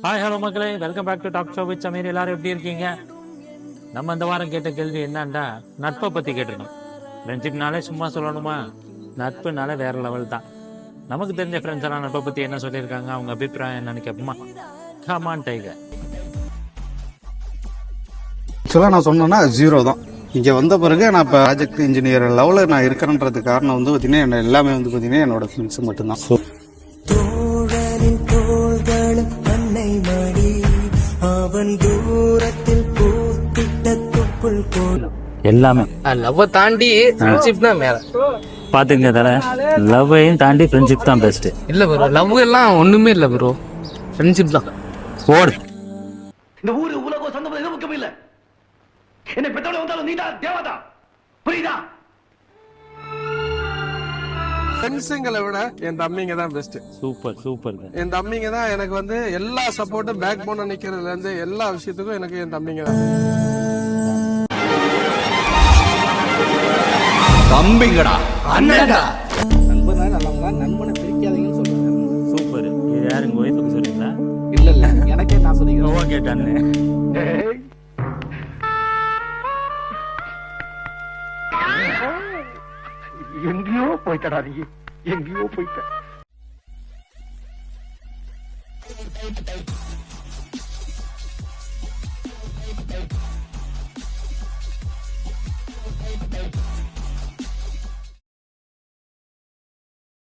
Hi hello மக்களே, welcome back to talk show with Sameer. எல்லாரும் எப்படி இருக்கீங்க? நம்ம இந்த வாரம் கேட்ட கேள்வி என்னன்னா, நட்பை பற்றி கேட்டிருந்தோம். ஃப்ரெண்ட்ஷிப்னாலே சும்மா சொல்லணுமா? நட்புனாலே வேற லெவல் தான். நமக்கு தெரிஞ்ச ஃப்ரெண்ட்ஸ் எல்லாம் நட்பை பற்றி என்ன சொல்லியிருக்காங்க, அவங்க அபிப்பிராயம் என்னன்னு கேட்போமா? Come on tiger. ஆக்சுவலாக நான் சொன்னேன்னா 0 தான். இங்கே வந்த பிறகு நான் இப்போ ப்ராஜெக்ட் இன்ஜினியர் லெவலில் நான் இருக்கிறேன்றது காரணம் வந்து பார்த்தீங்கன்னா என்ன எல்லாமே வந்து பார்த்தீங்கன்னா என்னோட ஃப்ரெண்ட்ஸு மட்டும்தான். எல்லாமே லவ் தாண்டி ஃப்ரெண்ட்ஷிப் தான் மேல பாத்துங்க தர. லவ்வையும் தாண்டி ஃப்ரெண்ட்ஷிப் தான் பெஸ்ட். இல்ல ப்ரோ, லவ் எல்லாம் ஒண்ணுமே இல்ல ப்ரோ, ஃப்ரெண்ட்ஷிப் தான். ஓடு. இந்த ஊரு உலகம் சொந்தம் எதுவும் முக்கியம் இல்ல. என்னை பெற்றவளை வந்தாலும் நீதான் தேவதா, புரியுதா? ஃப்ரெண்ட்ஸுங்களை விட என் தம்பிங்க தான் பெஸ்ட். Super super. என் தம்பிங்க தான் எனக்கு வந்து எல்லா சப்போர்ட்டும், பேக் போன நிக்கிறதுல இருந்து எல்லா விஷயத்துக்கும் எனக்கு என் தம்பிங்க தான். தம்பிங்கடா, அண்ணன்டா. நண்பனா நல்லவங்க, நண்பனை பிரிக்காதீங்கன்னு சொல்றாங்க. சூப்பர். இது யாருங்க ஒய்ஃபுக்கு சொல்றீங்களா? இல்ல இல்ல, எனக்கே நான் சொல்லிக்கிறேன். Okay done. எங்கேயோ போயிட்டடா நீ, எங்கேயோ போயிட்ட.